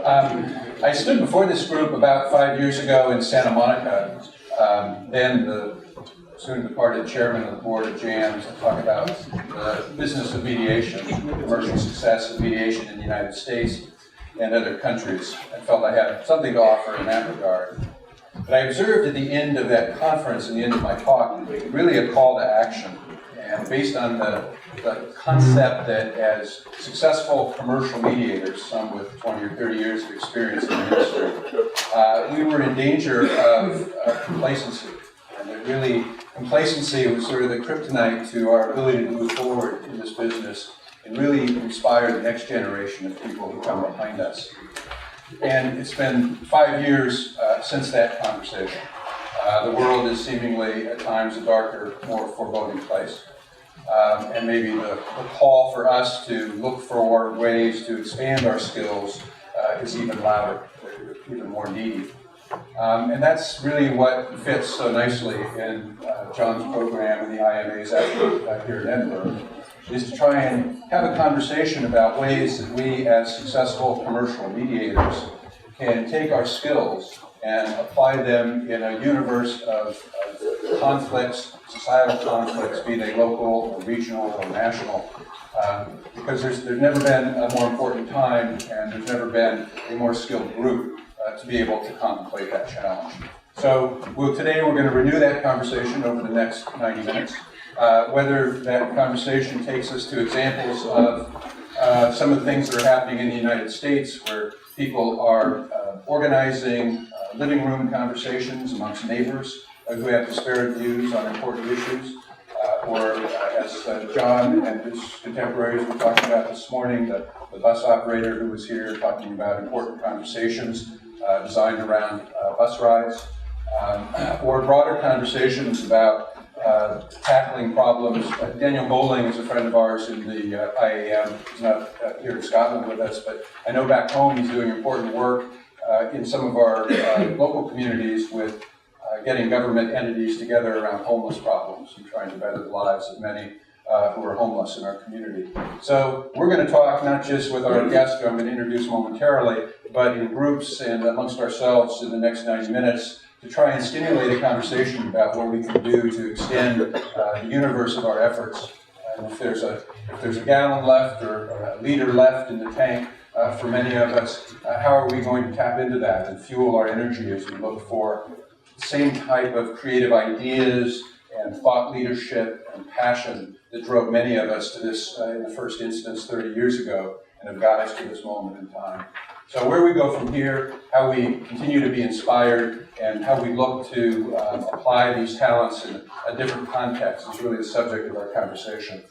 I stood before this group about 5 years ago in Santa Monica, then the soon-departed chairman of the board of JAMS, to talk about the business of mediation, commercial success of mediation in the United States and other countries. I felt I had something to offer in that regard. But I observed at the end of that conference, at the end of my talk, really a call to action. And based on the concept that as successful commercial mediators, some with 20 or 30 years of experience in the industry, we were in danger of complacency. And that really, complacency was sort of the kryptonite to our ability to move forward in this business and really inspire the next generation of people who come behind us. And it's been 5 years since that conversation. The world is seemingly at times a darker, more foreboding place. And maybe the call for us to look for ways to expand our skills is even louder, even more needy. And that's really what fits so nicely in John's program and the IMA's effort here in Edinburgh, is to try and have a conversation about ways that we as successful commercial mediators can take our skills and apply them in a universe of conflicts, societal conflicts, be they local or regional or national, because there's never been a more important time and there's never been a more skilled group to be able to contemplate that challenge. So today we're going to renew that conversation over the next 90 minutes. Whether that conversation takes us to examples of some of the things that are happening in the United States where people are organizing living room conversations amongst neighbors who have disparate views on important issues, or as John and his contemporaries were talking about this morning, the bus operator who was here talking about important conversations designed around bus rides, or broader conversations about tackling problems. Daniel Bowling is a friend of ours in the IAM. He's not here in Scotland with us, but I know back home he's doing important work in some of our local communities with getting government entities together around homeless problems and trying to better the lives of many who are homeless in our community. So we're going to talk not just with our guest, who I'm going to introduce momentarily, but in groups and amongst ourselves in the next 90 minutes to try and stimulate a conversation about what we can do to extend the universe of our efforts. And if there's a gallon left or a liter left in the tank for many of us, how are we going to tap into that and fuel our energy as we look for the same type of creative ideas and thought leadership and passion that drove many of us to this in the first instance 30 years ago and have got us to this moment in time. So where we go from here, how we continue to be inspired, and how we look to apply these talents in a different context is really the subject of our conversation.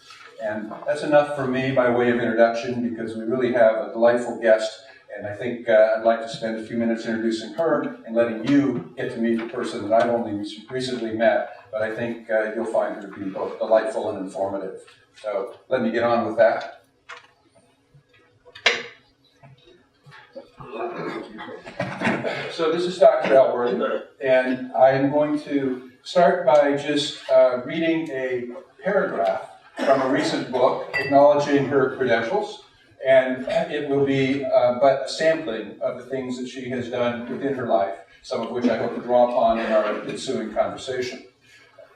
And that's enough for me by way of introduction, because we really have a delightful guest, and I think I'd like to spend a few minutes introducing her and letting you get to meet the person that I've only recently met, but I think you'll find her to be both delightful and informative. So let me get on with that. So this is Dr. Elworthy, and I'm going to start by just reading a paragraph from a recent book acknowledging her credentials, and it will be but a sampling of the things that she has done within her life, some of which I hope to draw upon in our ensuing conversation.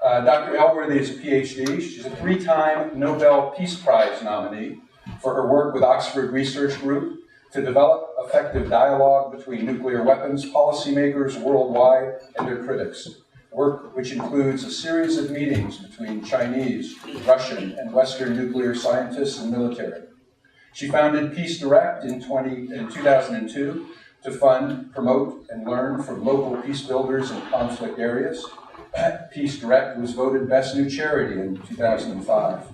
Dr. Elworthy is a PhD. She's a 3-time Nobel Peace Prize nominee for her work with Oxford Research Group to develop effective dialogue between nuclear weapons policymakers worldwide and their critics. Work which includes a series of meetings between Chinese, Russian, and Western nuclear scientists and military. She founded Peace Direct in 2002 to fund, promote, and learn from local peace builders in conflict areas. Peace Direct was voted Best New Charity in 2005.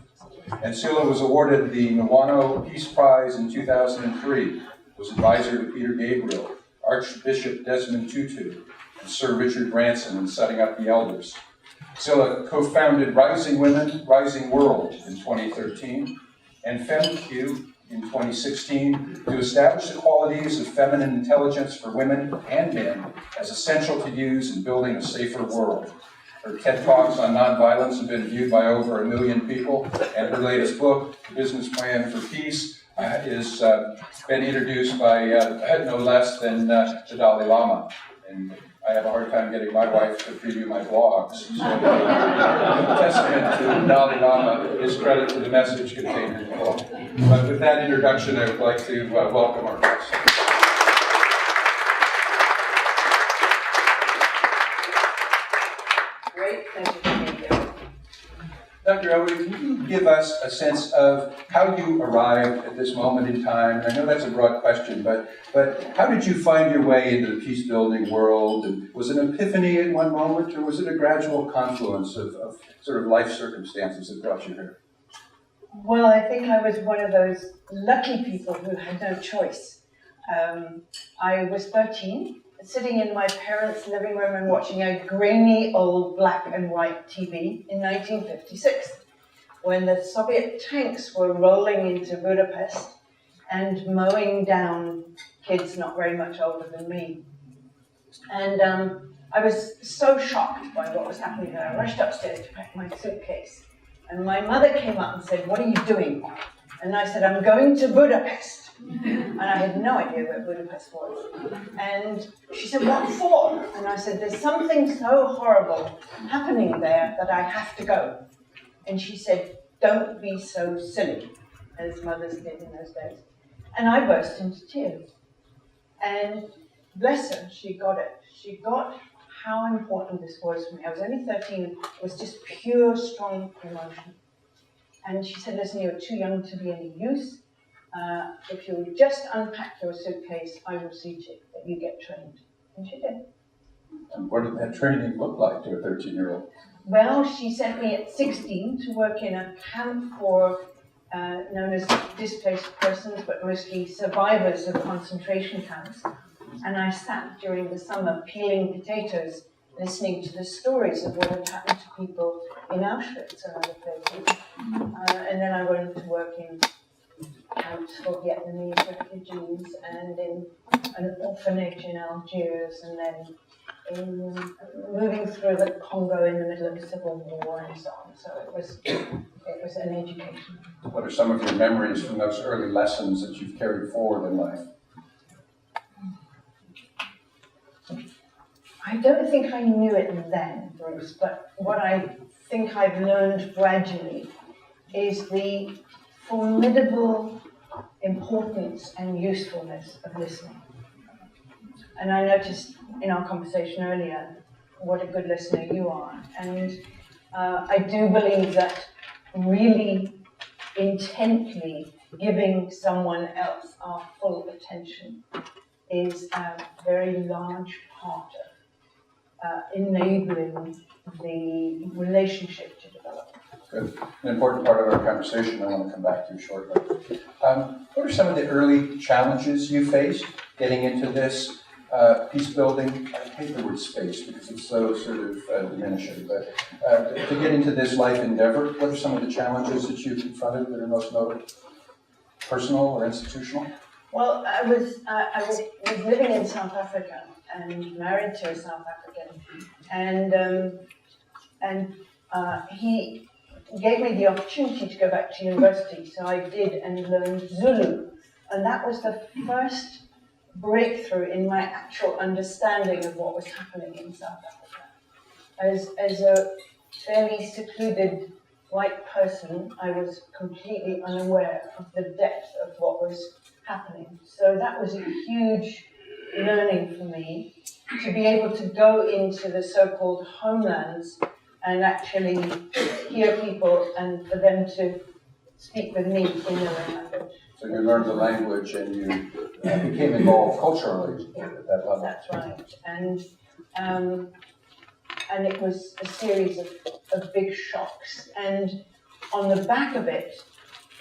And Scilla was awarded the Nobel Peace Prize in 2003, was advisor to Peter Gabriel, Archbishop Desmond Tutu, and Sir Richard Branson in setting up the Elders. Scilla co-founded Rising Women, Rising World in 2013, and FemQ in 2016 to establish the qualities of feminine intelligence for women and men as essential to use in building a safer world. Her TED Talks on nonviolence have been viewed by over 1 million people, and her latest book, The Business Plan for Peace, is been introduced by no less than the Dalai Lama. And I have a hard time getting my wife to preview my blogs. So, testament to the Dalai Lama is credit to the message contained in the book. But with that introduction, I would like to welcome our guest. Great, thank you for being here. Dr. Elworthy, can you give us a sense of how you arrived at this moment in time? And I know that's a broad question, but how did you find your way into the peace-building world? And was it an epiphany in one moment, or was it a gradual confluence of sort of life circumstances that brought you here? Well, I think I was one of those lucky people who had no choice. I was 13, sitting in my parents' living room and watching a grainy old black and white TV in 1956, when the Soviet tanks were rolling into Budapest and mowing down kids not very much older than me. And I was so shocked by what was happening there. I rushed upstairs to pack my suitcase. And my mother came up and said, "What are you doing?" And I said, "I'm going to Budapest." And I had no idea where Budapest was. And she said, "What for?" And I said, "There's something so horrible happening there that I have to go." And she said, "Don't be so silly," as mothers did in those days. And I burst into tears. And bless her, she got it. She got how important this was for me. I was only 13. It was just pure, strong emotion. And she said, "Listen, you're too young to be any use. If you just unpack your suitcase, I will see to it that you get trained." And she did. And what did that training look like to a 13-year-old? Well, she sent me at 16 to work in a camp for known as displaced persons, but mostly survivors of concentration camps. And I sat during the summer peeling potatoes, listening to the stories of what had happened to people in Auschwitz and other places. And then I went to work in camps for Vietnamese refugees and in an orphanage in Algiers, and then in moving through the Congo in the middle of the Civil War and so on. So it was an education. What are some of your memories from those early lessons that you've carried forward in life? I don't think I knew it then, Bruce, but what I think I've learned gradually is the formidable importance and usefulness of listening. And I noticed in our conversation earlier what a good listener you are. And I do believe that really intently giving someone else our full attention is a very large part of enabling the relationship to develop. Good. An important part of our conversation I want to come back to shortly. What are some of the early challenges you faced getting into this peace building? I hate the word space because it's so sort of diminishing, but to get into this life endeavor, what are some of the challenges that you confronted that are most notable? Personal or institutional? Well, I was living in South Africa and married to a South African, and he gave me the opportunity to go back to university, so I did and learned Zulu, and that was the first breakthrough in my actual understanding of what was happening in South Africa. As a fairly secluded white person, I was completely unaware of the depth of what was happening. So that was a huge learning for me, to be able to go into the so-called homelands and actually hear people and for them to speak with me in their own language. So you learned the language and you became involved culturally at that level. That's right. And it was a series of big shocks. And on the back of it,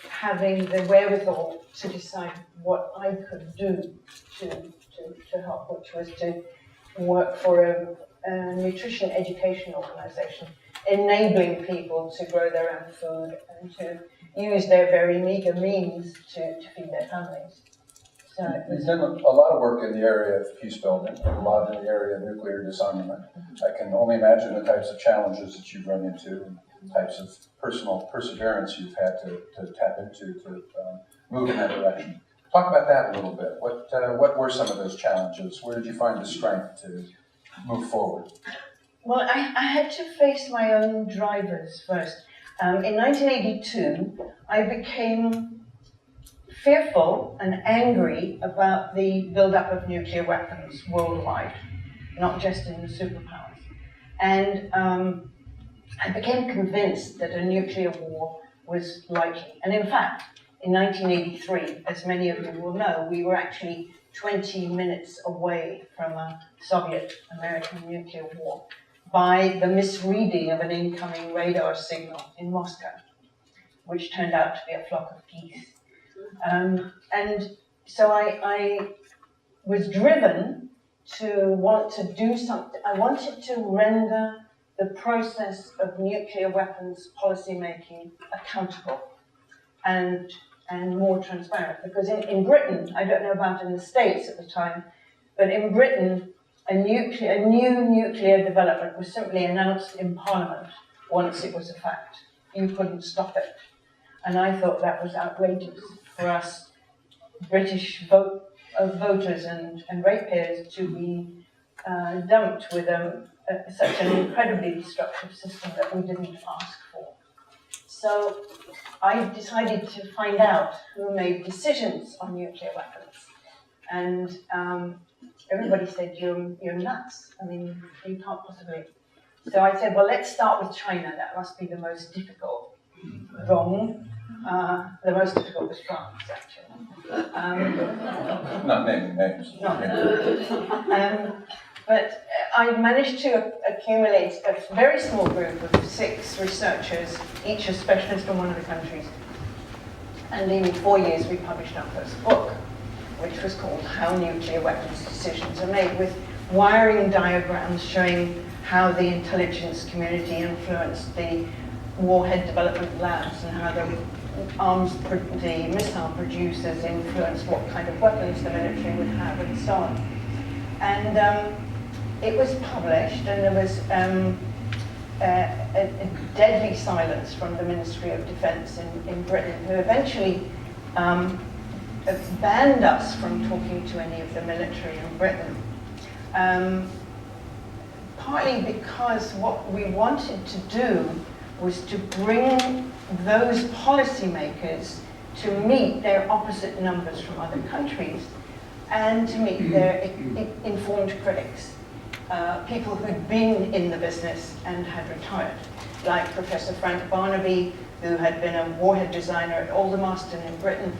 having the wherewithal to decide what I could do to help, which was to work for a nutrition education organization, enabling people to grow their own food and to use their very meager means to feed their families. So you've done a lot of work in the area of peace building, and a lot in the area of nuclear disarmament. I can only imagine the types of challenges that you've run into, and types of personal perseverance you've had to tap into to move in that direction. Talk about that a little bit. What were some of those challenges? Where did you find the strength to move forward? Well, I had to face my own drivers first. In 1982, I became fearful and angry about the buildup of nuclear weapons worldwide, not just in the superpowers. And I became convinced that a nuclear war was likely. And in fact, in 1983, as many of you will know, we were actually 20 minutes away from a Soviet-American nuclear war by the misreading of an incoming radar signal in Moscow, which turned out to be a flock of geese. And so I was driven to want to do something. I wanted to render the process of nuclear weapons policymaking accountable and more transparent. Because in Britain, I don't know about in the States at the time, but in Britain, a new nuclear development was simply announced in Parliament once it was a fact. You couldn't stop it. And I thought that was outrageous for us British voters and ratepayers to be dumped with such an incredibly destructive system that we didn't ask for. So I decided to find out who made decisions on nuclear weapons. And everybody said, you're nuts. I mean, you can't possibly. So I said, well, let's start with China. That must be the most difficult. Wrong. The most difficult was France, actually. Not naming names. But I managed to accumulate a very small group of 6 researchers, each a specialist in one of the countries. And in 4 years, we published our first book, which was called How Nuclear Weapons Decisions Are Made, with wiring diagrams showing how the intelligence community influenced the warhead development labs and how the missile producers influenced what kind of weapons the military would have and so on. And it was published, and there was a deadly silence from the Ministry of Defence in Britain, who eventually banned us from talking to any of the military in Britain. Partly because what we wanted to do was to bring those policymakers to meet their opposite numbers from other countries and to meet their informed critics, people who'd been in the business and had retired, like Professor Frank Barnaby, who had been a warhead designer at Aldermaston in Britain,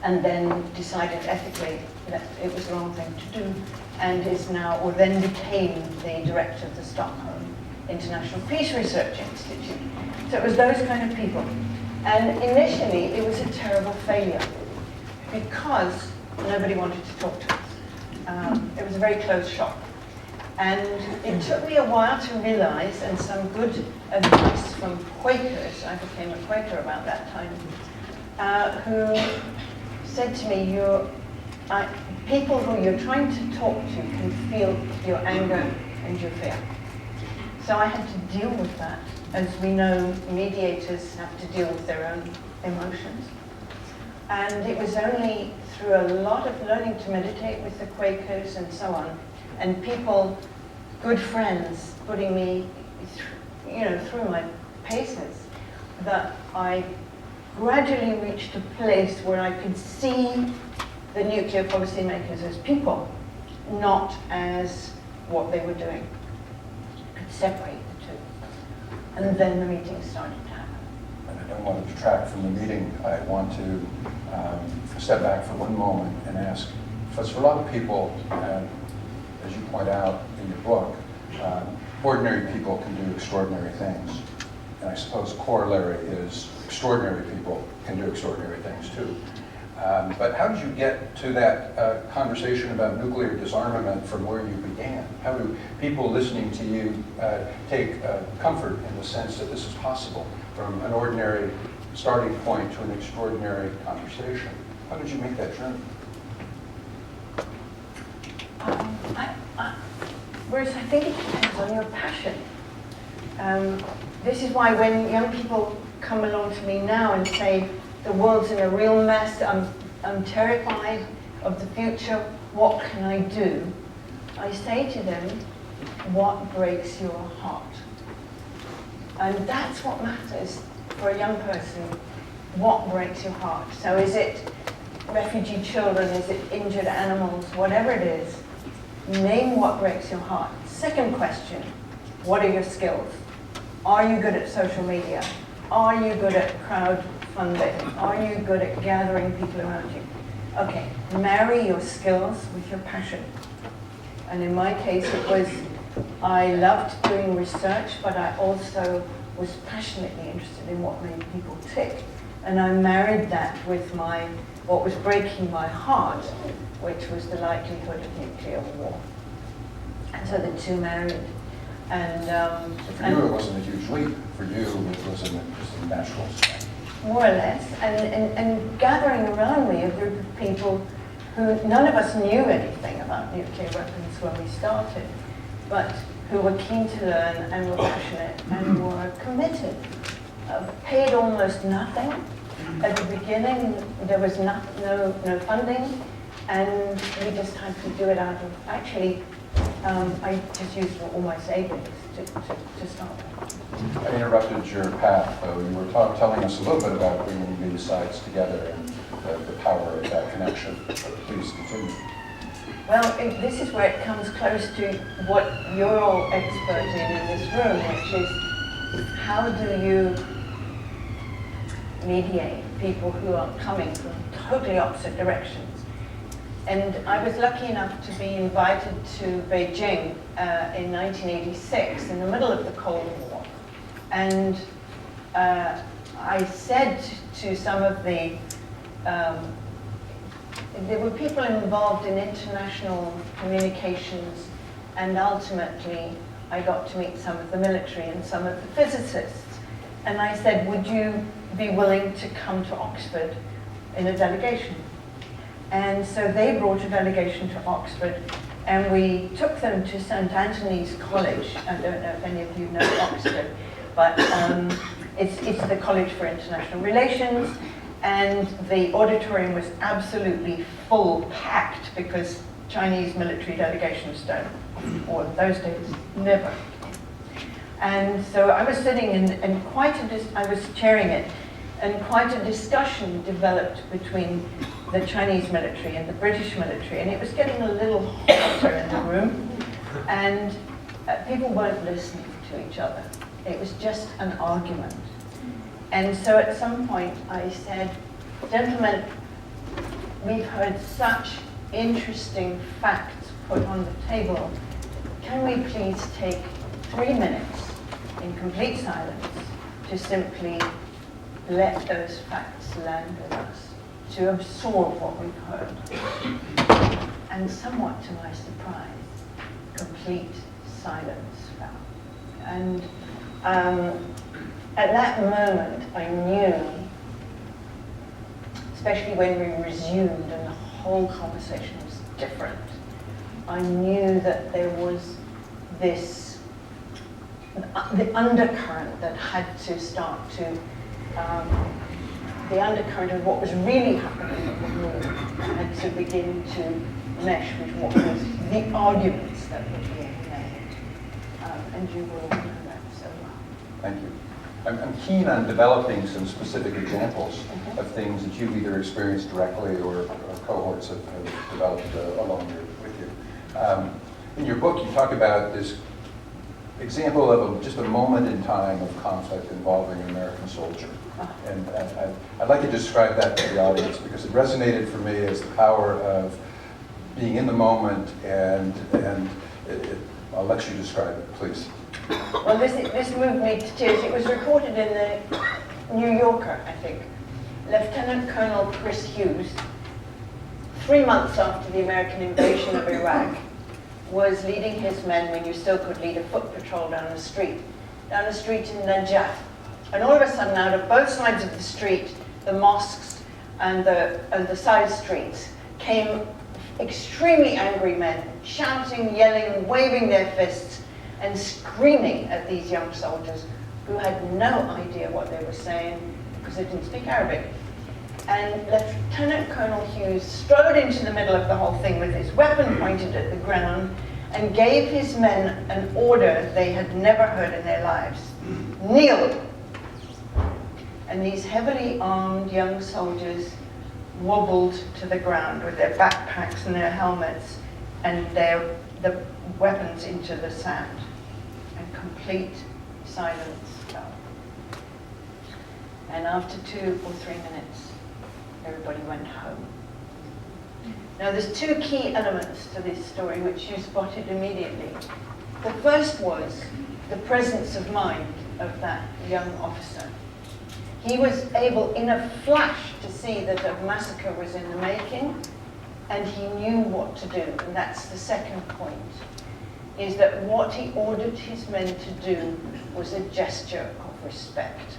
and then decided ethically that it was the wrong thing to do, and is now, or then became the director of the Stockholm International Peace Research Institute. So it was those kind of people. And initially, it was a terrible failure because nobody wanted to talk to us. It was a very closed shop. And it took me a while to realize, and some good advice from Quakers, I became a Quaker about that time, who said to me, people who you're trying to talk to can feel your anger and your fear. So I had to deal with that. As we know, mediators have to deal with their own emotions. And it was only through a lot of learning to meditate with the Quakers and so on, and people, good friends, putting me through my paces, that I gradually reached a place where I could see the nuclear policymakers as people, not as what they were doing. I could separate the two. And then the meeting started to happen. And I don't want to detract from the meeting. I want to step back for one moment and ask, because for a lot of people, as you point out in your book, ordinary people can do extraordinary things. And I suppose corollary is extraordinary people can do extraordinary things too. But how did you get to that conversation about nuclear disarmament from where you began? How do people listening to you take comfort in the sense that this is possible from an ordinary starting point to an extraordinary conversation? How did you make that journey? Whereas I think it depends on your passion. This is why when young people come along to me now and say, the world's in a real mess, I'm terrified of the future, what can I do? I say to them, what breaks your heart? And that's what matters for a young person. What breaks your heart? So is it refugee children? Is it injured animals? Whatever it is, name what breaks your heart. Second question, what are your skills? Are you good at social media? Are you good at crowdfunding? Are you good at gathering people around you? Okay, marry your skills with your passion. And in my case, it was, I loved doing research, but I also was passionately interested in what made people tick. And I married that with what was breaking my heart, which was the likelihood of nuclear war. And so the two married. And for you, it wasn't a huge leap. For you, it was just a natural step. More or less. And gathering around me a group of people who, none of us knew anything about nuclear weapons when we started, but who were keen to learn and were passionate and were committed. Paid almost nothing. At the beginning, there was no funding, and we just had to do it out of, actually, I just used all my savings to start. I interrupted your path, though. You were telling us a little bit about bringing these sides together and the power of that connection. Please continue. Well, this is where it comes close to what you're all expert in this room, which is how do you mediate people who are coming from totally opposite directions. And I was lucky enough to be invited to Beijing in 1986, in the middle of the Cold War. And I said to some of the, there were people involved in international communications, and ultimately I got to meet some of the military and some of the physicists. And I said, would you be willing to come to Oxford in a delegation? And so they brought a delegation to Oxford, and we took them to St. Anthony's College. I don't know if any of you know Oxford, but it's the College for International Relations, and the auditorium was absolutely full, packed, because Chinese military delegations don't, or in those days, never. And so I was sitting and I was chairing it, and quite a discussion developed between the Chinese military and the British military, and it was getting a little hotter in the room, and people weren't listening to each other. It was just an argument. And so at some point I said, gentlemen, we've heard such interesting facts put on the table. Can we please take 3 minutes in complete silence to simply let those facts land with us, to absorb what we've heard? And somewhat to my surprise, complete silence fell. And at that moment, I knew, especially when we resumed and the whole conversation was different, I knew that there was this, the undercurrent that had to start to, the undercurrent of what was really happening in the room had to begin to mesh with what was the arguments that were being made. And you will know that so well. Thank you. I'm keen on developing some specific examples of things that you've either experienced directly or cohorts have developed along with you. In your book, you talk about this example of just a moment in time of conflict involving an American soldier. And I'd like to describe that to the audience because it resonated for me as the power of being in the moment, and I'll let you describe it, please. Well, this moved me to tears. It was recorded in the New Yorker, I think. Lieutenant Colonel Chris Hughes, 3 months after the American invasion of Iraq, was leading his men when you still could lead a foot patrol down the street in Najaf. And all of a sudden, out of both sides of the street, the mosques and the side streets, came extremely angry men, shouting, yelling, waving their fists, and screaming at these young soldiers who had no idea what they were saying because they didn't speak Arabic. And Lieutenant Colonel Hughes strode into the middle of the whole thing with his weapon pointed at the ground and gave his men an order they had never heard in their lives. Kneel! And these heavily armed young soldiers wobbled to the ground with their backpacks and their helmets and the weapons into the sand. And complete silence fell. And after 2 or 3 minutes, everybody went home. Now there's 2 key elements to this story which you spotted immediately. The first was the presence of mind of that young officer. He was able in a flash to see that a massacre was in the making, and he knew what to do. And that's the second point, is that what he ordered his men to do was a gesture of respect.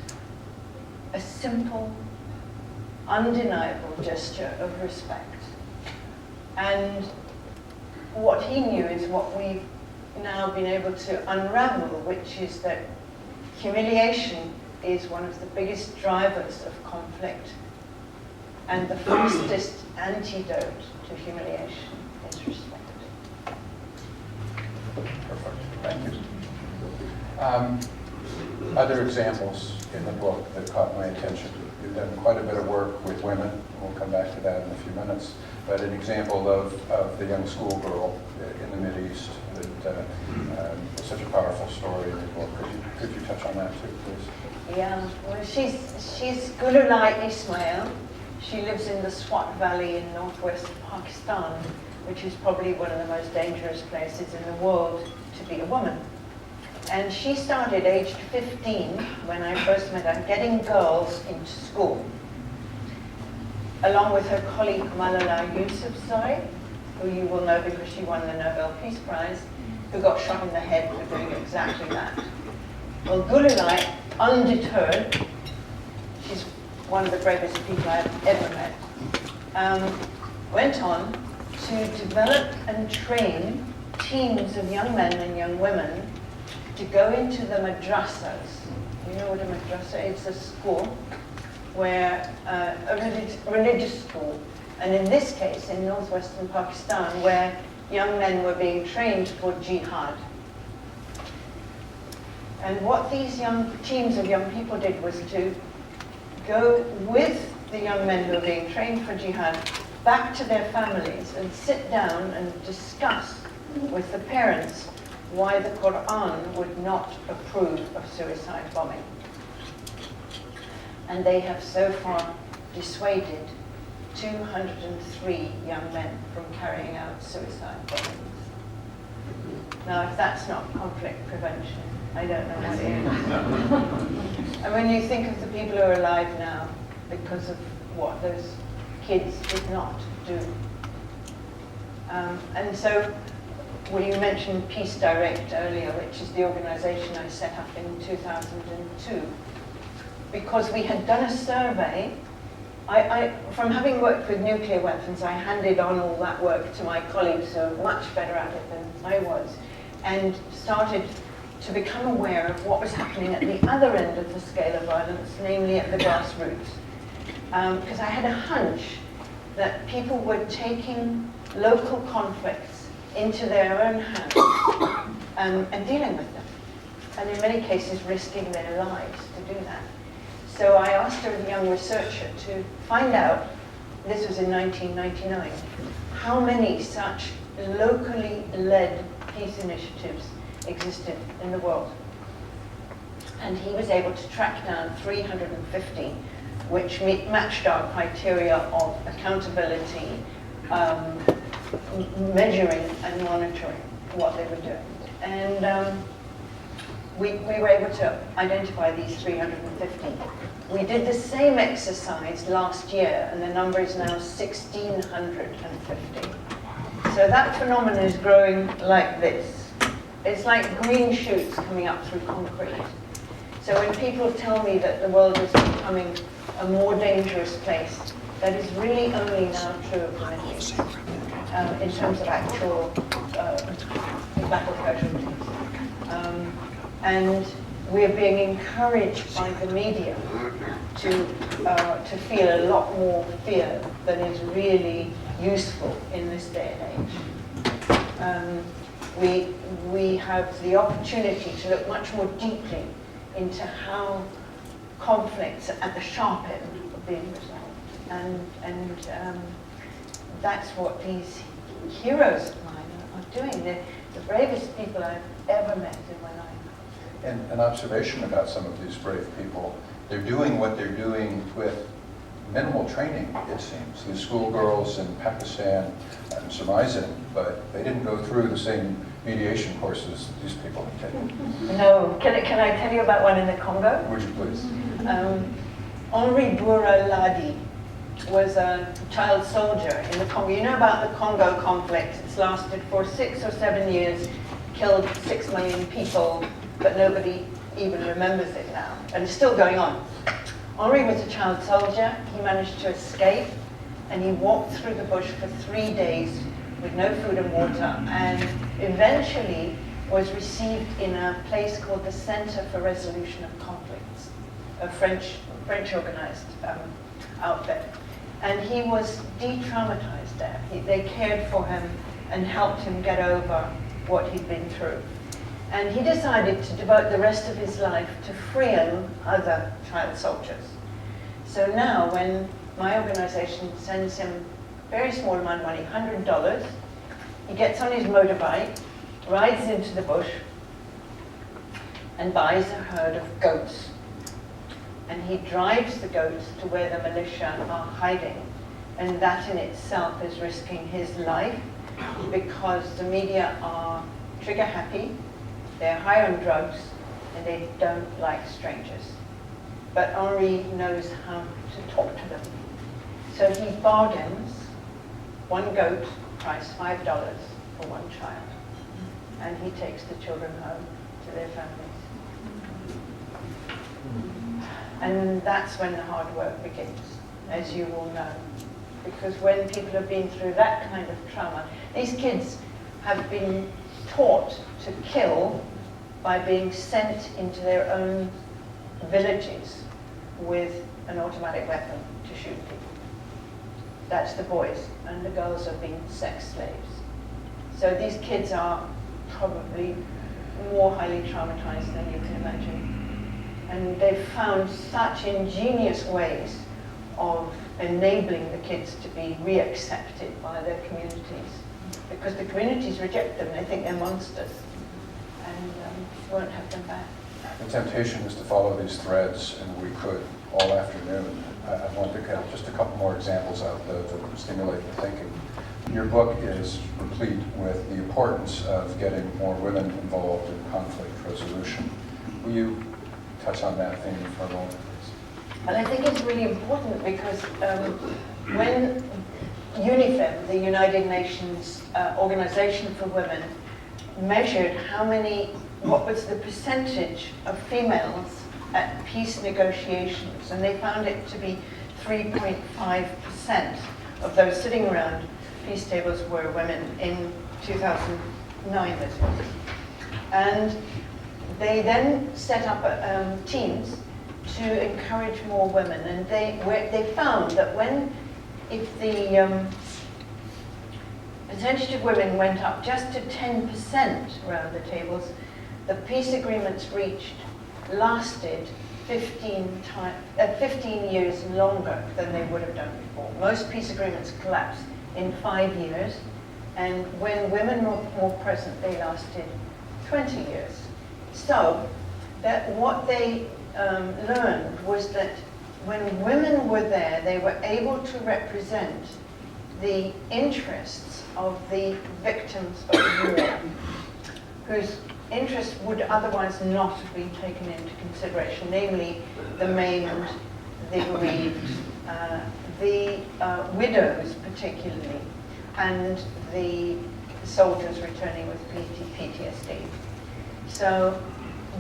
A simple, undeniable gesture of respect. And what he knew is what we've now been able to unravel, which is that humiliation is one of the biggest drivers of conflict, and the fastest antidote to humiliation is respect. Perfect, thank you. Other examples in the book that caught my attention. You've done quite a bit of work with women. We'll come back to that in a few minutes. But an example of the young schoolgirl in the Mideast that was such a powerful story in the book. Could you touch on that too, please? Yeah, well, she's Gululai Ismail. She lives in the Swat Valley in northwest Pakistan, which is probably one of the most dangerous places in the world to be a woman. And she started aged 15 when I first met her, getting girls into school, along with her colleague Malala Yousafzai, who you will know because she won the Nobel Peace Prize, who got shot in the head for doing exactly that. Well, Gululai, undeterred, she's one of the bravest people I've ever met, went on to develop and train teams of young men and young women to go into the madrasas. You know what a madrasa is? It's a school where, a religious school, and in this case, in northwestern Pakistan, where young men were being trained for jihad. And what these teams of young people did was to go with the young men who were being trained for jihad back to their families and sit down and discuss with the parents why the Quran would not approve of suicide bombing. And they have so far dissuaded 203 young men from carrying out suicide bombings. Now, if that's not conflict prevention, I don't know what is. And when you think of the people who are alive now because of what those kids did not do. And so, well, you mentioned Peace Direct earlier, which is the organization I set up in 2002. Because we had done a survey, from having worked with nuclear weapons, I handed on all that work to my colleagues who are much better at it than I was, and started to become aware of what was happening at the other end of the scale of violence, namely at the grassroots. Because I had a hunch that people were taking local conflicts into their own hands and dealing with them, and in many cases risking their lives to do that. So I asked a young researcher to find out, this was in 1999, how many such locally led peace initiatives existed in the world. And he was able to track down 350, which matched our criteria of accountability, measuring and monitoring what they were doing. And we were able to identify these 350. We did the same exercise last year, and the number is now 1,650. So that phenomenon is growing like this. It's like green shoots coming up through concrete. So when people tell me that the world is becoming a more dangerous place, that is really only now true of the Middle East, in terms of actual battle casualties. And we're being encouraged by the media to feel a lot more fear than is really useful in this day and age. We have the opportunity to look much more deeply into how conflicts at the sharp end are being resolved. And that's what these heroes of mine are doing. They're the bravest people I've ever met in my life. And an observation about some of these brave people, they're doing what they're doing with minimal training, it seems. These schoolgirls in Pakistan, I'm surmising, but they didn't go through the same mediation courses these people have taken. No. Can I tell you about one in the Congo? Would you please? Henri Bouraladi was a child soldier in the Congo. You know about the Congo conflict. It's lasted for 6 or 7 years, killed 6 million people, but nobody even remembers it now. And it's still going on. Henri was a child soldier. He managed to escape, and he walked through the bush for 3 days with no food and water, and eventually was received in a place called the Center for Resolution of Conflicts, a French organized outfit. And he was de-traumatized there. They cared for him and helped him get over what he'd been through. And he decided to devote the rest of his life to freeing other child soldiers. So now when my organization sends him a very small amount of money, $100, he gets on his motorbike, rides into the bush, and buys a herd of goats. And he drives the goats to where the militia are hiding. And that in itself is risking his life, because the media are trigger happy, they're high on drugs, and they don't like strangers. But Henri knows how to talk to them. So he bargains one goat, price $5 for one child. And he takes the children home to their families. And that's when the hard work begins, as you all know. Because when people have been through that kind of trauma, these kids have been taught to kill by being sent into their own villages with an automatic weapon to shoot people. That's the boys, and the girls are being sex slaves. So these kids are probably more highly traumatized than you can imagine. And they've found such ingenious ways of enabling the kids to be reaccepted by their communities. Because the communities reject them, they think they're monsters, and won't have them back. The temptation is to follow these threads, and we could all afternoon. I want to get just a couple more examples out though to stimulate the thinking. Your book is replete with the importance of getting more women involved in conflict resolution. Will you touch on that theme for a moment, please? And I think it's really important because when UNIFEM, the United Nations Organization for Women, measured what was the percentage of females at peace negotiations, and they found it to be 3.5% of those sitting around peace tables were women in 2009, this was. And they then set up teams to encourage more women, and they found that if the percentage of women went up just to 10% around the tables, the peace agreements reached lasted 15 years longer than they would have done before. Most peace agreements collapsed in 5 years, and when women were more present, they lasted 20 years. So that what they learned was that when women were there, they were able to represent the interests of the victims of war, whose interests would otherwise not have been taken into consideration, namely the maimed, the bereaved, the widows particularly, and the soldiers returning with PTSD. So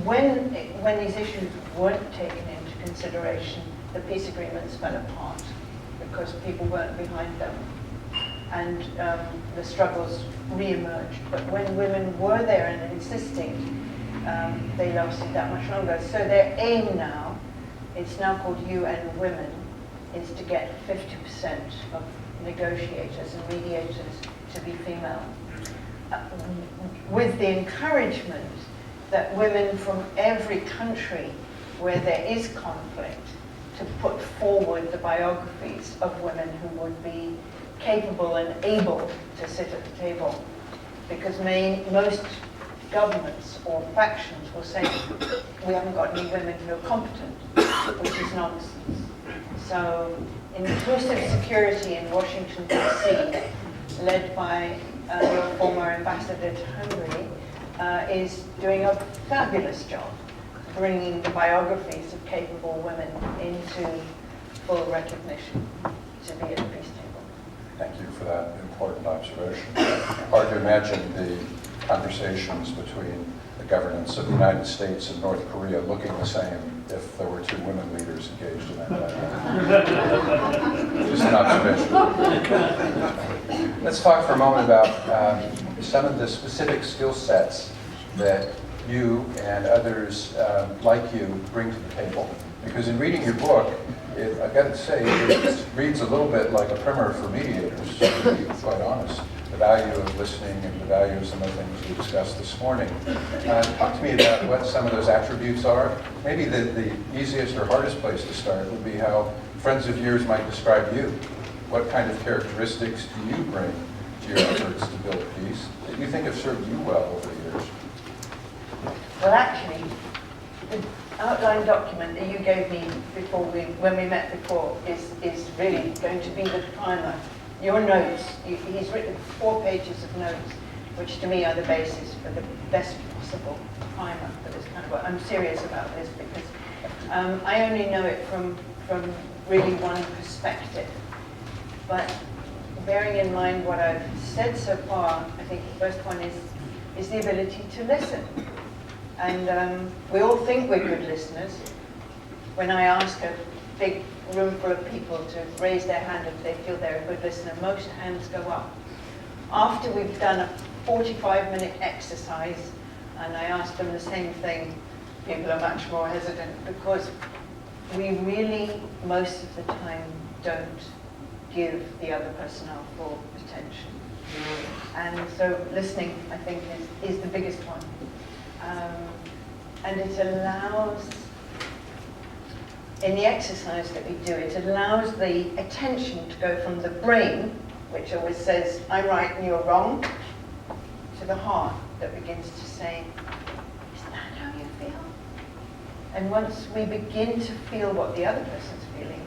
when these issues weren't taken into consideration, the peace agreements fell apart because people weren't behind them, and the struggles re-emerged. But when women were there and insisting, they lasted that much longer. So their aim now, it's now called UN Women, is to get 50% of negotiators and mediators to be female. With the encouragement that women from every country where there is conflict to put forward the biographies of women who would be capable and able to sit at the table. Because most governments or factions will say, we haven't got any women who are competent, which is nonsense. So inclusive security in Washington, D.C., led by your former ambassador to Hungary, is doing a fabulous job bringing the biographies of capable women into full recognition to be at the peace table. Thank you for that important observation. Hard to imagine the conversations between the governments of the United States and North Korea looking the same if there were two women leaders engaged in that dialogue. Just an observation. Let's talk for a moment about some of the specific skill sets that you and others like you bring to the table. Because in reading your book, I've got to say, it reads a little bit like a primer for mediators, to be quite honest. The value of listening and the value of some of the things we discussed this morning. Talk to me about what some of those attributes are. Maybe the easiest or hardest place to start would be how friends of yours might describe you. What kind of characteristics do you bring to your efforts to build peace that you think have served you well over the years? Well, actually, the outline document that you gave me when we met before is really going to be the primer. Your notes, he's written 4 pages of notes, which to me are the basis for the best possible primer for this kind of work. I'm serious about this because I only know it from really one perspective. But bearing in mind what I've said so far, I think the first one is the ability to listen. And we all think we're good listeners. When I ask a big room full of people to raise their hand if they feel they're a good listener, most hands go up. After we've done a 45-minute exercise, and I ask them the same thing, people are much more hesitant because we really, most of the time, don't give the other person our full attention. And so listening, I think, is the biggest one. And it allows, in the exercise that we do, it allows the attention to go from the brain, which always says, I'm right and you're wrong, to the heart that begins to say, is that how you feel? And once we begin to feel what the other person's feeling,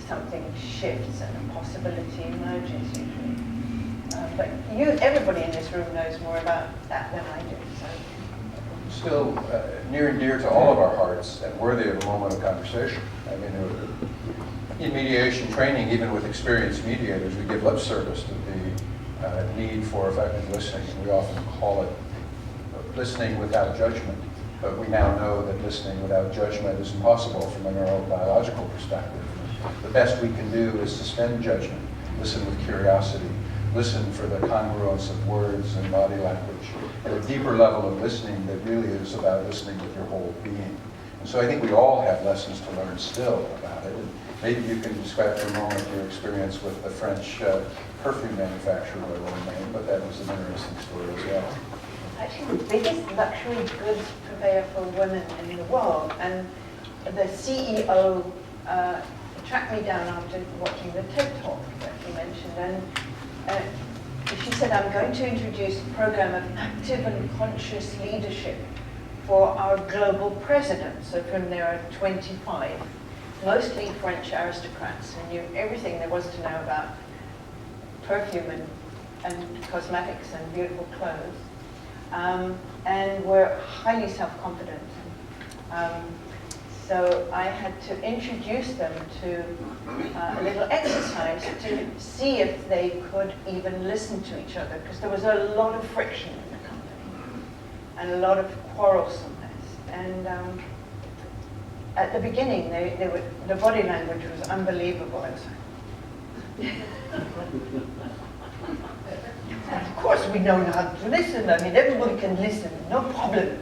something shifts and a possibility emerges usually. But everybody in this room knows more about that than I do. So. Still near and dear to all of our hearts and worthy of a moment of conversation. I mean, in mediation training, even with experienced mediators, we give lip service to the need for effective listening. We often call it listening without judgment, but we now know that listening without judgment is impossible from a neurobiological perspective. The best we can do is suspend judgment, listen with curiosity, listen for the congruence of words and body language, at a deeper level of listening that really is about listening with your whole being. And so I think we all have lessons to learn still about it. And maybe you can describe for a moment your experience with the French perfume manufacturer, I won't name, but that was an interesting story as well. Actually, the biggest luxury goods purveyor for women in the world, and the CEO tracked me down after watching the TED Talk that you mentioned, and she said, I'm going to introduce a program of active and conscious leadership for our global presidents, of whom there are 25, mostly French aristocrats who knew everything there was to know about perfume and cosmetics and beautiful clothes, and were highly self-confident. So I had to introduce them to a little exercise to see if they could even listen to each other, because there was a lot of friction in the company and a lot of quarrelsomeness. And at the beginning, the body language was unbelievable. I was like, of course we know how to listen. I mean, everybody can listen, no problem.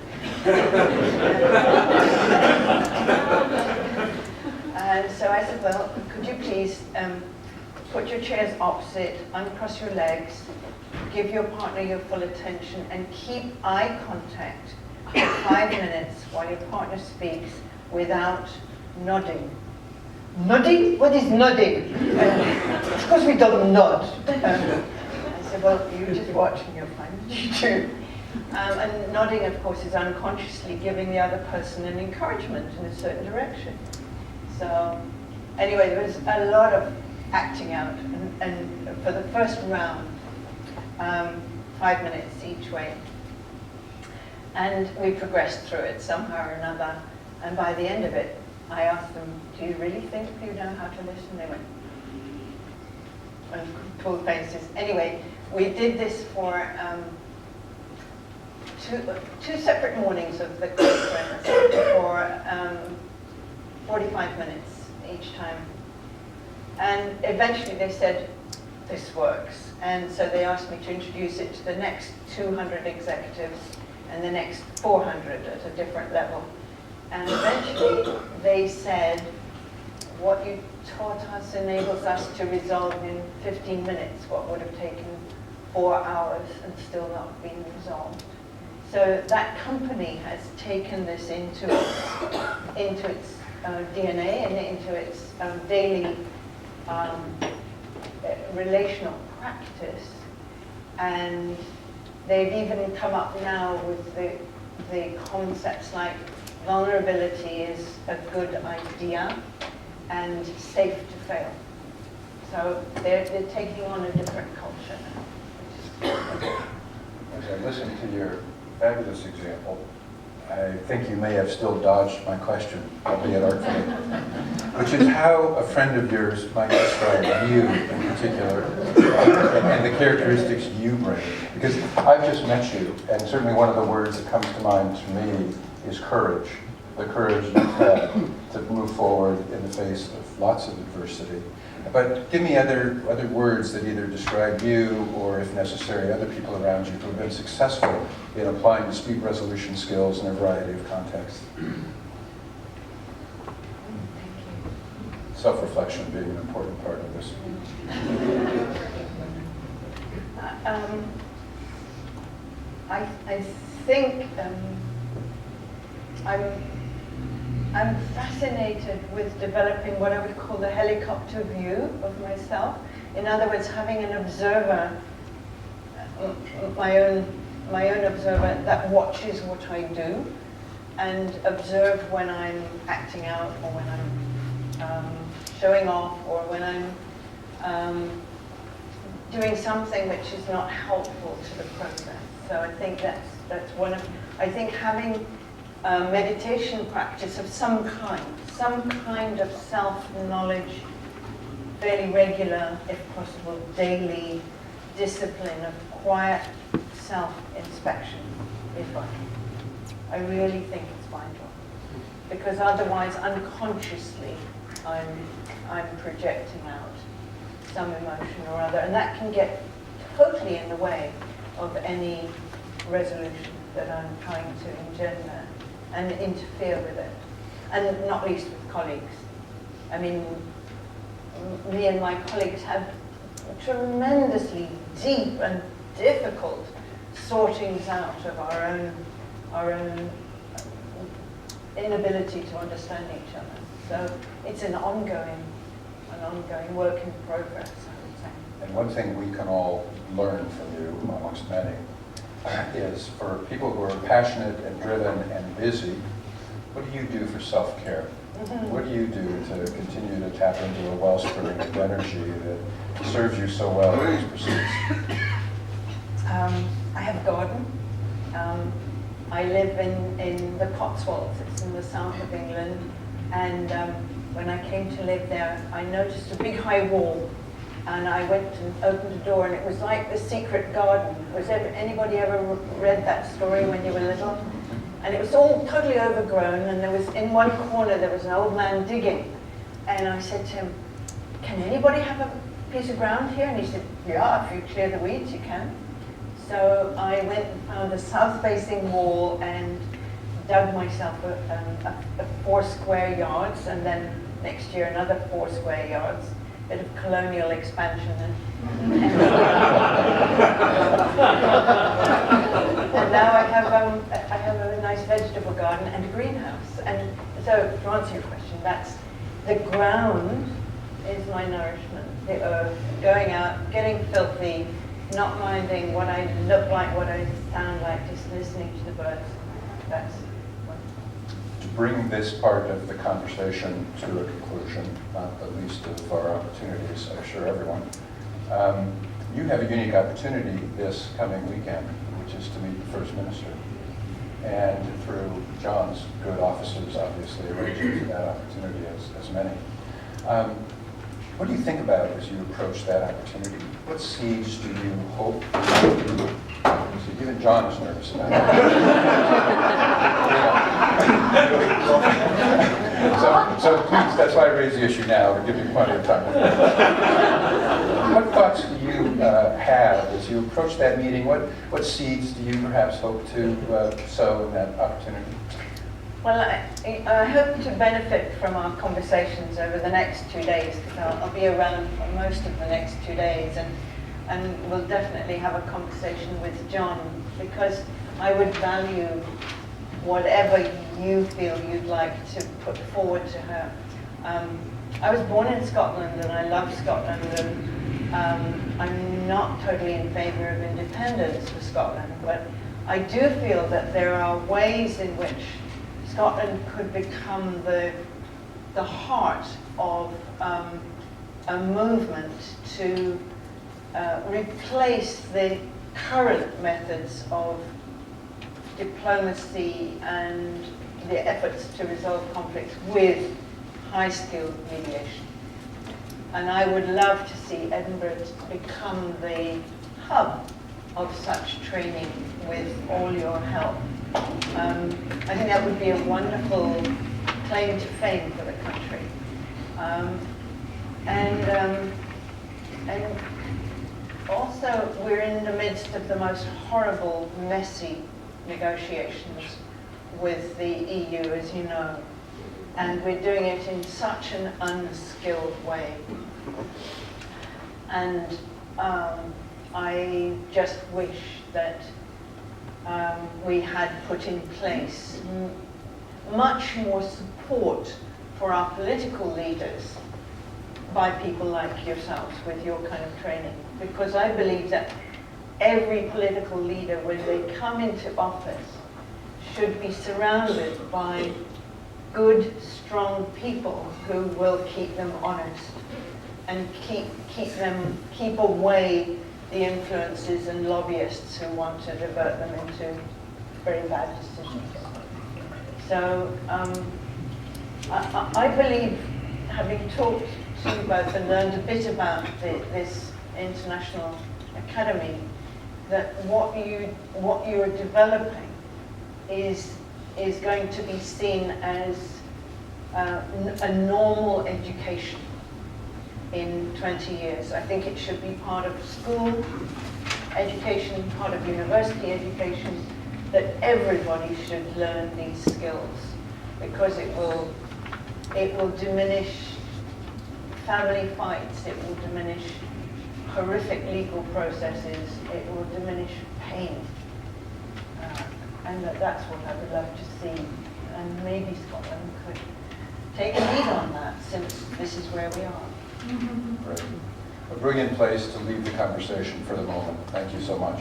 And so I said, well, could you please put your chairs opposite, uncross your legs, give your partner your full attention, and keep eye contact for 5 minutes while your partner speaks without nodding. Nodding? What is nodding? Of course we don't nod. I said, well, you just watch and you'll find what you do. And nodding, of course, is unconsciously giving the other person an encouragement in a certain direction. So, anyway, there was a lot of acting out, and for the first round, 5 minutes each way. And we progressed through it somehow or another, and by the end of it, I asked them, do you really think you know how to listen? They went, and pulled faces. Anyway, we did this for two separate mornings of the conference for 45 minutes each time. And eventually they said, this works. And so they asked me to introduce it to the next 200 executives and the next 400 at a different level. And eventually they said, what you taught us enables us to resolve in 15 minutes what would have taken 4 hours and still not been resolved. So that company has taken this into its DNA and into its daily relational practice. And they've even come up now with the concepts like vulnerability is a good idea and safe to fail. So they're taking on a different culture now. As I listen to your fabulous example, I think you may have still dodged my question, albeit artfully, which is how a friend of yours might describe you in particular, and the characteristics you bring. Because I've just met you, and certainly one of the words that comes to mind to me is courage. The courage you have to move forward in the face of lots of adversity. But give me other words that either describe you or, if necessary, other people around you who have been successful in applying dispute resolution skills in a variety of contexts. Self-reflection being an important part of this. I think I'm fascinated with developing what I would call the helicopter view of myself. In other words, having an observer, my own observer that watches what I do and observe when I'm acting out or when I'm showing off or when I'm doing something which is not helpful to the process. So I think that's one of, I think having meditation practice of some kind of self-knowledge, fairly regular, if possible, daily discipline of quiet self-inspection is vital. I really think it's vital. Because otherwise, unconsciously, I'm projecting out some emotion or other, and that can get totally in the way of any resolution that I'm trying to engender and interfere with it, and not least with colleagues. I mean, me and my colleagues have tremendously deep and difficult sortings out of our own inability to understand each other. So it's an ongoing work in progress, I would say. And one thing we can all learn from you, amongst many, is for people who are passionate and driven and busy, what do you do for self-care? Mm-hmm. What do you do to continue to tap into a wellspring of energy that serves you so well in these pursuits? I have a garden. I live in the Cotswolds. It's in the south of England. And when I came to live there, I noticed a big high wall. And I went and opened the door, and it was like the secret garden. Anybody ever read that story when you were little? And it was all totally overgrown, and there was, in one corner, there was an old man digging. And I said to him, can anybody have a piece of ground here? And he said, yeah, if you clear the weeds, you can. So I went and found a south-facing wall and dug myself a 4 square yards, and then next year another 4 square yards. Bit of colonial expansion, and now I have a nice vegetable garden and a greenhouse. And so, to answer your question, that's the ground is my nourishment. The earth, going out, getting filthy, not minding what I look like, what I sound like, just listening to the birds. That's To bring this part of the conversation to a conclusion, not the least of our opportunities, I assure everyone, you have a unique opportunity this coming weekend, which is to meet the First Minister. And through John's good offices, obviously, arranging for that opportunity as many. What do you think about as you approach that opportunity? What seeds do you hope to even John is nervous about it. So please, that's why I raise the issue now, to give you plenty of time. What thoughts do you have as you approach that meeting? What seeds do you perhaps hope to sow in that opportunity? Well, I hope to benefit from our conversations over the next 2 days, because I'll be around for most of the next 2 days, and we'll definitely have a conversation with John, because I would value whatever you feel you'd like to put forward to her. I was born in Scotland, and I love Scotland, and I'm not totally in favour of independence for Scotland, but I do feel that there are ways in which Scotland could become the heart of a movement to replace the current methods of diplomacy and the efforts to resolve conflicts with high-skilled mediation. And I would love to see Edinburgh become the hub of such training with all your help. I think that would be a wonderful claim to fame for the country. And also, we're in the midst of the most horrible, messy negotiations with the EU, as you know. And we're doing it in such an unskilled way. And I just wish that we had put in place much more support for our political leaders by people like yourselves with your kind of training. Because I believe that every political leader, when they come into office, should be surrounded by good, strong people who will keep them honest and keep away the influences and lobbyists who want to divert them into very bad decisions. So I believe, having talked to you both and learned a bit about this International Academy, that what you are developing is going to be seen as a normal education in 20 years. I think it should be part of school education, part of university education, that everybody should learn these skills, because it will diminish family fights, it will diminish horrific legal processes, it will diminish pain. And that's what I would love to see. And maybe Scotland could take a lead on that, since this is where we are. Great. A brilliant place to leave the conversation for the moment. Thank you so much.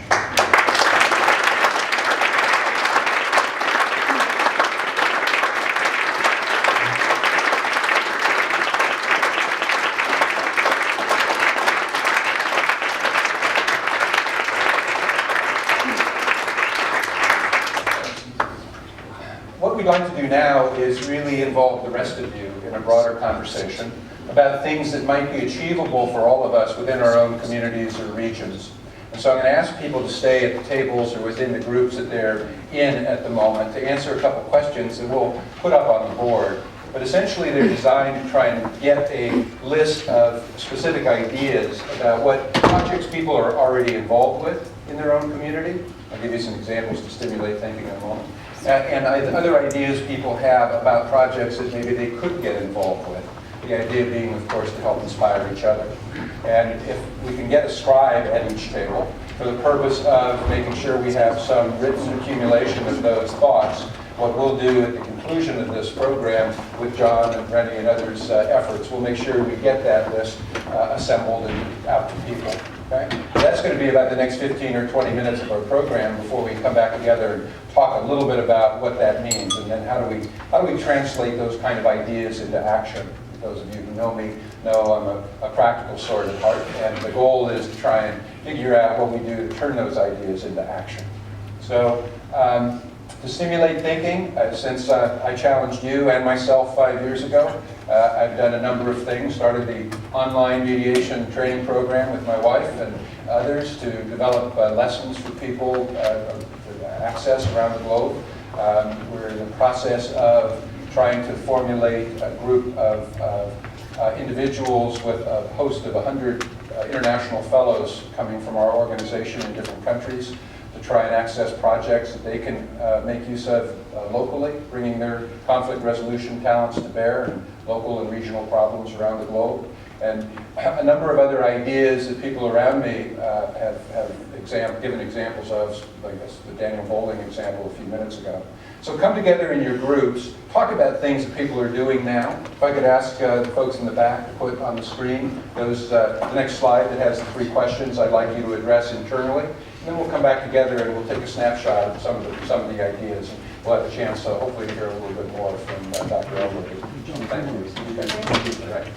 What we'd like to do now is really involve the rest of you in a broader conversation about things that might be achievable for all of us within our own communities or regions. And so I'm going to ask people to stay at the tables or within the groups that they're in at the moment to answer a couple questions that we'll put up on the board. But essentially they're designed to try and get a list of specific ideas about what projects people are already involved with in their own community. you some examples to stimulate thinking in a moment. And other ideas people have about projects that maybe they could get involved with. The idea being, of course, to help inspire each other. And if we can get a scribe at each table for the purpose of making sure we have some written accumulation of those thoughts, what we'll do at the conclusion of this program with John and Rennie and others' efforts, we'll make sure we get that list assembled and out to people. Okay? That's going to be about the next 15 or 20 minutes of our program before we come back together and talk a little bit about what that means, and then how do we translate those kind of ideas into action. Those of you who know me know I'm a practical sort at heart, and the goal is to try and figure out what we do to turn those ideas into action. So to stimulate thinking, since I challenged you and myself 5 years ago, I've done a number of things. Started the online mediation training program with my wife and others to develop lessons for people to access around the globe. We're in the process of trying to formulate a group of individuals with a host of 100 international fellows coming from our organization in different countries to try and access projects that they can make use of locally, bringing their conflict resolution talents to bear in local and regional problems around the globe. And a number of other ideas that people around me have given examples of, like the Daniel Bowling example a few minutes ago. So come together in your groups, talk about things that people are doing now. If I could ask the folks in the back to put on the screen the next slide that has the 3 questions I'd like you to address internally. And then we'll come back together and we'll take a snapshot of some of the ideas. And we'll have a chance, hopefully, to hear a little bit more from Dr. Elworthy. Thank you. Thank you. Right.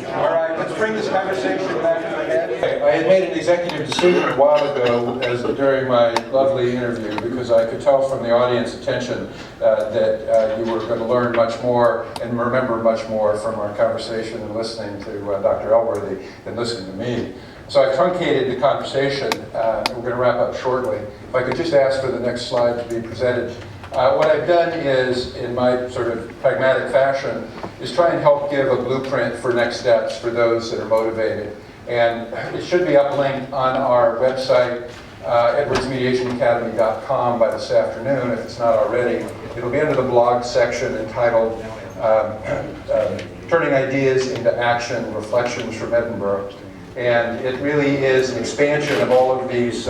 All right, let's bring this conversation back to the head. I had made an executive decision a while ago during my lovely interview, because I could tell from the audience attention that you were going to learn much more and remember much more from our conversation and listening to Dr. Elworthy than listening to me. So I truncated the conversation. We're going to wrap up shortly. If I could just ask for the next slide to be presented. What I've done is, in my sort of pragmatic fashion, is try and help give a blueprint for next steps for those that are motivated. And it should be uplinked on our website, edwardsmediationacademy.com, by this afternoon, if it's not already. It'll be under the blog section entitled Turning Ideas into Action, Reflections from Edinburgh. And it really is an expansion of all of these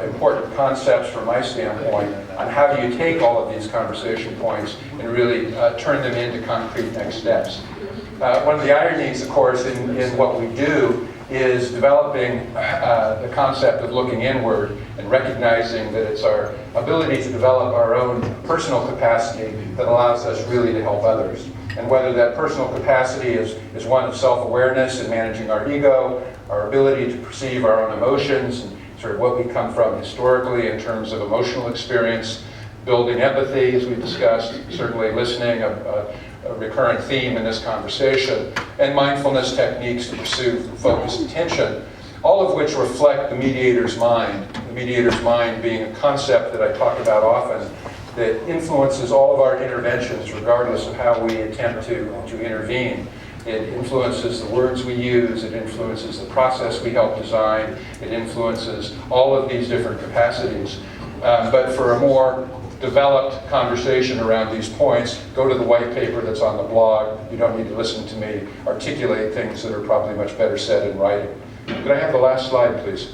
important concepts from my standpoint on how do you take all of these conversation points and really turn them into concrete next steps. One of the ironies, of course, in what we do is developing the concept of looking inward and recognizing that it's our ability to develop our own personal capacity that allows us really to help others. And whether that personal capacity is one of self-awareness and managing our ego, our ability to perceive our own emotions, and sort of what we come from historically in terms of emotional experience, building empathy, as we discussed, certainly listening, a recurrent theme in this conversation, and mindfulness techniques to pursue focused attention, all of which reflect the mediator's mind. The mediator's mind being a concept that I talk about often that influences all of our interventions regardless of how we attempt to intervene. It influences the words we use, it influences the process we help design, it influences all of these different capacities. But for a more developed conversation around these points, go to the white paper that's on the blog. You don't need to listen to me articulate things that are probably much better said in writing. Could I have the last slide, please?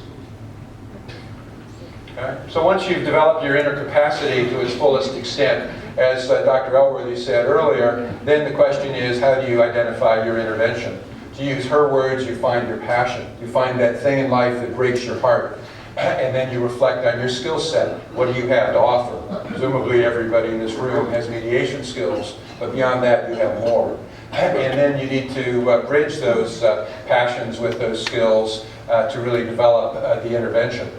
Okay. So once you've developed your inner capacity to its fullest extent, as Dr. Elworthy said earlier, then the question is, how do you identify your intervention? To use her words, you find your passion. You find that thing in life that breaks your heart. And then you reflect on your skill set. What do you have to offer? Presumably everybody in this room has mediation skills, but beyond that you have more. And then you need to bridge those passions with those skills to really develop the intervention.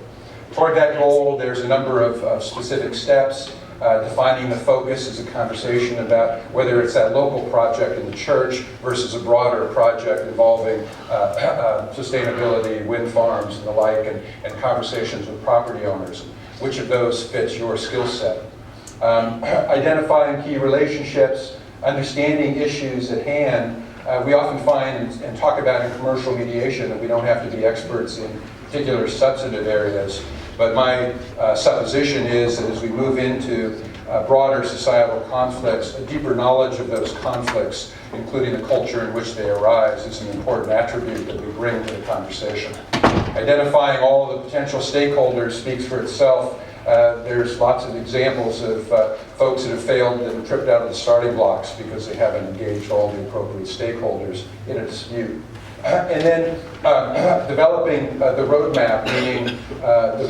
Toward that goal, there's a number of specific steps. defining the focus is a conversation about whether it's that local project in the church versus a broader project involving sustainability, wind farms and the like, and conversations with property owners. Which of those fits your skill set? Identifying key relationships, understanding issues at hand. We often find and talk about in commercial mediation that we don't have to be experts in particular substantive areas, but my supposition is that as we move into broader societal conflicts, a deeper knowledge of those conflicts, including the culture in which they arise, is an important attribute that we bring to the conversation. Identifying all the potential stakeholders speaks for itself. There's lots of examples of folks that have failed and tripped out of the starting blocks because they haven't engaged all the appropriate stakeholders in a dispute. And then developing the roadmap, meaning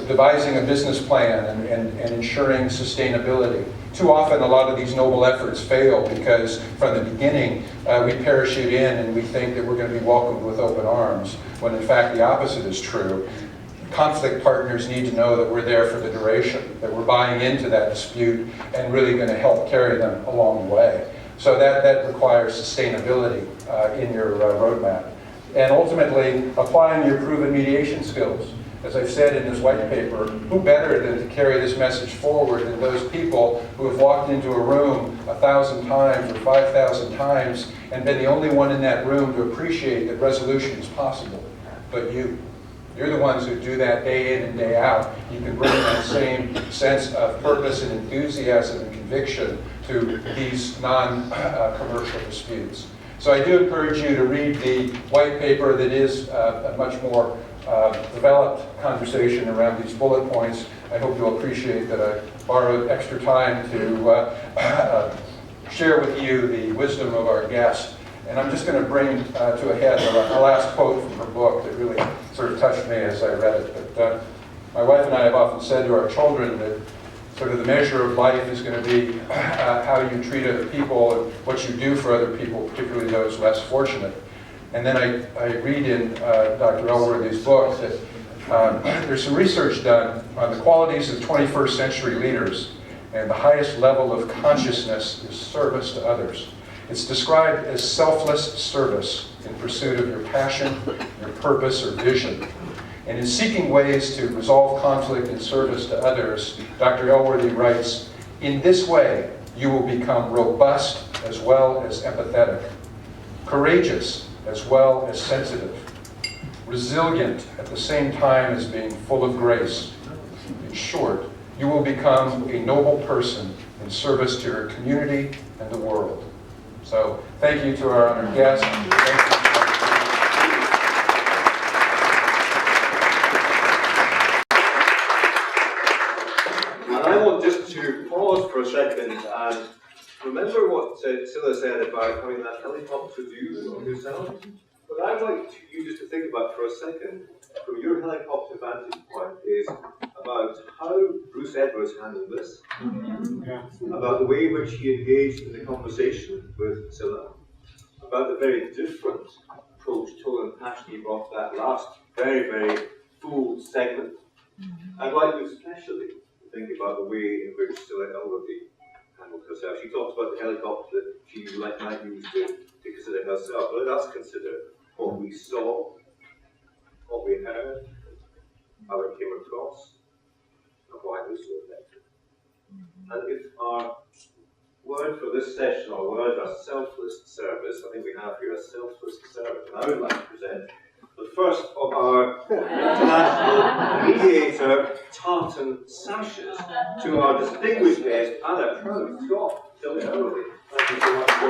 devising a business plan and ensuring sustainability. Too often a lot of these noble efforts fail because from the beginning we parachute in and we think that we're going to be welcomed with open arms, when in fact the opposite is true. Conflict partners need to know that we're there for the duration, that we're buying into that dispute and really going to help carry them along the way. So that requires sustainability in your roadmap. And ultimately, applying your proven mediation skills. As I've said in this white paper, who better than to carry this message forward than those people who have walked into a room 1,000 times or 5,000 times and been the only one in that room to appreciate that resolution is possible, but you. You're the ones who do that day in and day out. You can bring that same sense of purpose and enthusiasm and conviction to these non-commercial disputes. So I do encourage you to read the white paper that is a much more developed conversation around these bullet points. I hope you'll appreciate that I borrowed extra time to share with you the wisdom of our guest. And I'm just going to bring to a head a last quote from her book that really sort of touched me as I read it. But my wife and I have often said to our children that sort of the measure of life is going to be how you treat other people and what you do for other people, particularly those less fortunate. And then I read in Dr. Elworthy's book that there's some research done on the qualities of 21st century leaders, and the highest level of consciousness is service to others. It's described as selfless service in pursuit of your passion, your purpose, or vision. And in seeking ways to resolve conflict in service to others, Dr. Elworthy writes, "In this way, you will become robust as well as empathetic, courageous as well as sensitive, resilient at the same time as being full of grace. In short, you will become a noble person in service to your community and the world." So thank you to our honored guest. And I want just to pause for a second and remember what Scilla said about having that helicopter view of yourself. What I'd like you just to think about for a second, from your helicopter vantage point, is about how Bruce Edwards handled this, about the way in which he engaged in the conversation with Scilla, about the very different approach, tone, and passion he brought to that last very, very full segment. I'd like you especially to think about the way in which Scilla Elworthy handled herself. She talked about the helicopter that she might use to consider herself. But let us consider what we saw, what we heard, how it came across, and why it was so effective. And if our word for this session, or word are selfless service, I think we have here a selfless service. And I would like to present the first of our International Mediator tartan sashes to our distinguished guest and a proud Scot, Scilla Elworthy. Thank you so much for